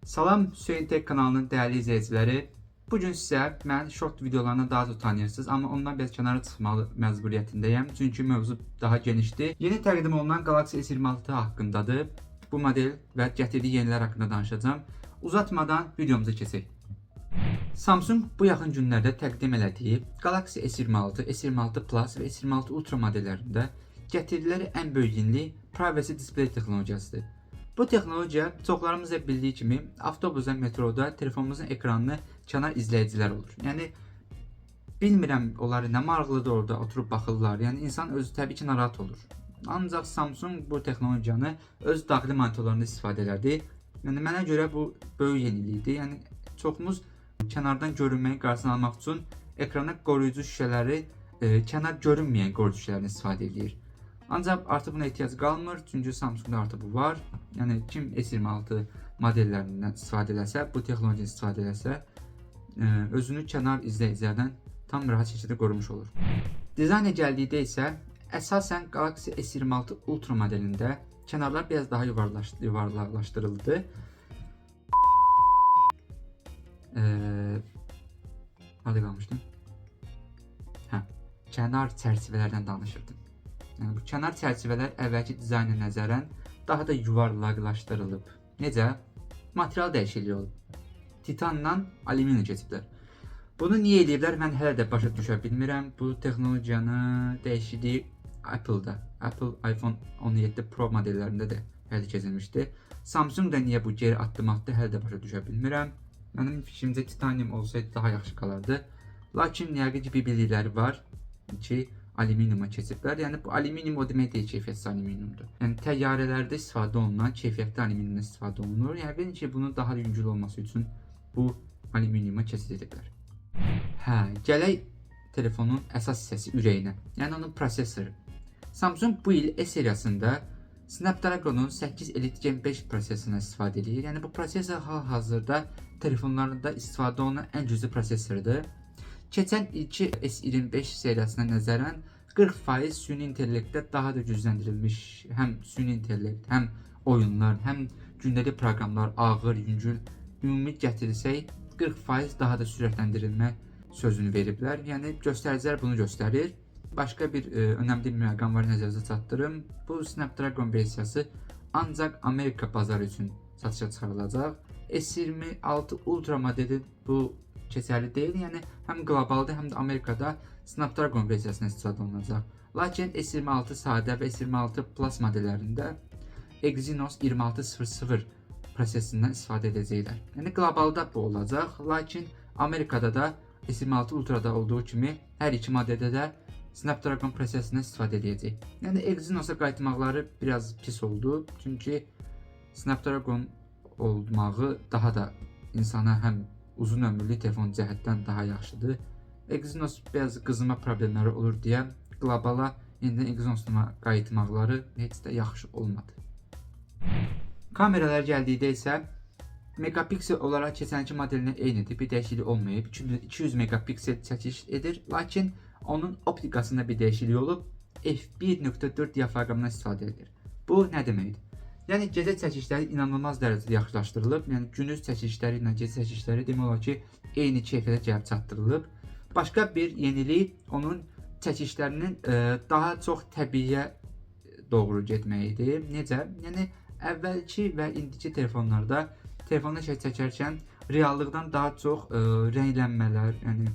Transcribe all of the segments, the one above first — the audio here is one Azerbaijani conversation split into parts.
Salam Hüseyin Tek kanalının dəyərli izləyiciləri. Bugün sizə mən short videolarından daha çox tanıyırsınız, amma ondan biraz kənara çıxmalı məcburiyyətindəyəm. Çünki mövzu daha genişdir. Yeni təqdim olunan Galaxy S26 haqqındadır. Bu model və gətirdiyi yenilər haqqında danışacağam. Uzatmadan videomuza keçək. Samsung bu yaxın günlərdə təqdim elədiyi Galaxy S26, S26 Plus və S26 Ultra modellərində gətirdikləri ən böyük yenilik Privacy Display texnologiyasıdır. Bu texnologiya çoxlarımız da bildiyi kimi avtobusda, metroda telefonumuzun ekranını kənar izləyicilər olur. Yəni bilmirəm onları nə maraqlıdır orada oturub baxırlar. Yəni insan özü təbii ki narahat olur. Ancaq Samsung bu texnologiyanı öz daxili monitorlarında istifadə elədi. Yəni mənə görə bu böyük yenilikdir. Yəni çoxumuz kənardan görünməyin qarşısını almaq üçün ekrana qoruyucu şüşələri kənar görünməyən qoruyucu şüşələrdən istifadə edir. Ancaq artıq buna ehtiyac qalmır, çünki Samsungda artıq bu var. Yəni kim S26 modellərindən istifadə eləsə, bu texnologiyadan istifadə eləsə, özünü kənar izləyicilərdən tam rahat şəkildə qorumuş olur. Dizayna gəldikdə isə əsasən Galaxy S26 Ultra modelində kənarlar biraz daha yuvarlaqlaşdırıldı. Hadi qalmışdım. Kənar çərçivələrdən danışırdım. Yəni bu kənar çərçivələr əvvəlki dizayna nəzərən daha da yuvarlaqlaşdırılıb. Necə? Material dəyişikliyi olub. Titandan alüminium keçiblər. Bunu niyə ediblər? Mən hələ də başa düşə bilmirəm. Bu texnologiyanı dəyişikliyi Apple-da, Apple iPhone 17 Pro modellərində də həyata keçirilmişdi. Samsung da niyə bu geri addım atdı? Hələ də başa düşə bilmirəm. Mənim fikrimcə titanium olsaydı daha yaxşı qalardı. Lakin yəqin ki bir bildikləri var ki alüminiuma keçiblər. Yəni bu alüminium o demək deyil, keyfiyyətsiz alüminiumdur. Yəni təyyarələrdə istifadə olunan keyfiyyətli alüminiumdan istifadə olunur. Yəqin ki bunun daha yüngül olması üçün bu alüminiuma keçid ediblər. Gələk telefonun əsas hissəsi ürəyinə. Yəni onun prosesoru. Samsung bu il S seriyasında Snapdragon'un 8 Elite Gen 5 prosesorundan istifadə edir. Yəni bu prosesor hal-hazırda telefonlarda istifadə olunan ən güclü prosesordur. Keçən ilki S25 seriyasına nəzərən 40% süni intellektdə daha da gücləndirilmiş həm süni intellekt, həm oyunlar, həm gündəlik proqramlar ağır, yüngül ümumi gətirsək 40% daha da sürətləndirilmə sözünü veriblər. Yəni göstəricilər bunu göstərir. Başqa bir önəmli bir məqam var, nəzərinizə çatdırım. Bu Snapdragon versiyası ancaq Amerika bazarı üçün satışa çıxarılacaq. S26 Ultra modeli bu keçərli deyil. Yəni həm qlobalda, həm də Amerikada Snapdragon versiyasından istifadə olunacaq. Lakin S26 sadə və S26 Plus modellərində Exynos 2600 prosesindən istifadə edəcəklər. Yəni qlobalda bu olacaq. Lakin Amerikada da S26 Ultra'da olduğu kimi hər iki modeldə də Snapdragon prosesindən istifadə edəcək. Yəni Exynos'a qayıtmaqları biraz pis oldu. Çünki Snapdragon olmağı daha da insana həm uzun ömürlü telefon cəhətdən daha yaxşıdır. Exynos biraz qızma problemləri olur deyə qlobala yenidən Exynos'a qayıtmaqları heç də yaxşı olmadı. Kameralara gəldikdə isə megapiksel olaraq keçənki modelinə eynidir, bir dəyişiklik olmayıb. 200 megapiksel çəkiş edir, lakin onun optikasında bir dəyişiklik olub, f1.4 diafraqmından istifadə edir. Bu nə deməkdir? Yəni gecə çəkişləri inanılmaz dərəcədə yaxşılaşdırılıb. Yəni gündüz çəkişləri ilə gecə çəkişləri demək olar ki eyni keyfiyyətə gəlib çatdırılıb. Başqa bir yenilik onun çəkişlərinin daha çox təbiiyə doğru getməyidir. Necə? Yəni əvvəlki və indiki telefonlarda telefonda çəkərkən reallıqdan daha çox rənglənmələr, yəni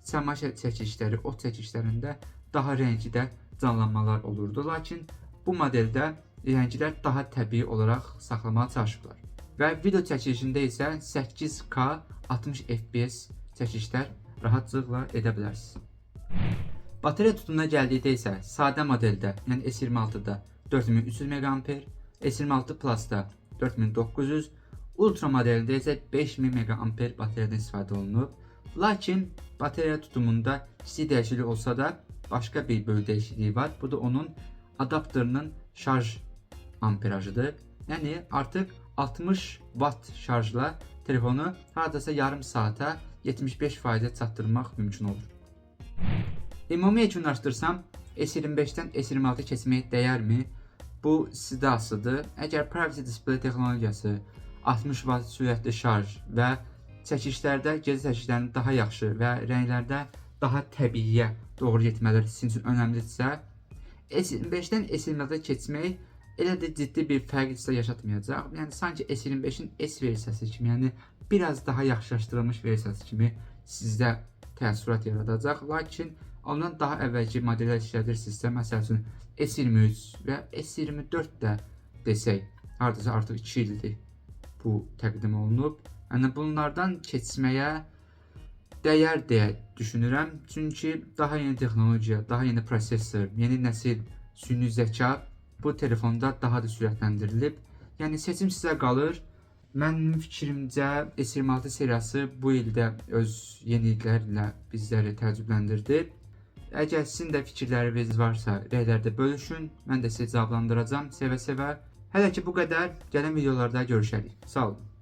səma çəkişləri, ot çəkişlərində daha rəngdə canlanmalar olurdu. Lakin bu modeldə rənglər daha təbii olaraq saxlamağa çalışıblar. Və video çəkilişində isə 8K 60 FPS çəkişlər rahatlıqla edə bilərsiniz. Bateriya tutumuna gəldikdə isə sadə modeldə, yəni S26-da 4300 mAh, S26 Plus-da 4900, Ultra modelində isə 5000 mAh bateriyadan istifadə olunub. Lakin bateriya tutumunda kiçik dəyişiklik olsa da başqa bir böyük dəyişikliyi var. Bu da onun adapterinin şarj amperajıdır. Yəni artıq 60 Watt şarjla telefonu hardasa yarım saata 75%-ə çatdırmaq mümkün olur. Ümumi yekunlaşdırsam, S25-dən S26 keçməyə dəyərmi? Bu sizdə asılıdır. Əgər Privacy Display texnologiyası 60 watt sürətli şarj və çəkişlərdə gecə çəkişlərinin daha yaxşı və rənglərdə daha təbiiyə doğru getmələri sizin üçün önəmlidirsə, S25-dən S26-a keçmək elə də ciddi bir fərq sizə yaşatmayacaq. Yəni sanki S25-in S versiyası kimi, yəni biraz daha yaxşılaşdırılmış versiyası kimi sizdə təəssürat yaradacaq. Lakin ondan daha əvvəlki modellər işlədirsinizsə, məsəl üçün S23 və S24 də desək, hardasa artıq 2 ildir bu təqdim olunub. Yəni bunlardan keçməyə dəyər deyə düşünürəm. Çünki daha yeni texnologiya, daha yeni prosesor, yeni nəsil süni zəka bu telefonda daha da sürətləndirilib. Yəni seçim sizə qalır. Mənim fikrimcə S26 seriyası bu ildə öz yeniliklərlə bizləri təəccübləndirdi. Əgər sizin də fikirləriniz varsa, rəylərdə bölüşün. Mən də sizə cavablandıracağam sevə-sevə. Hələ ki bu qədər. Gələn videolarda görüşərik. Sağ olun.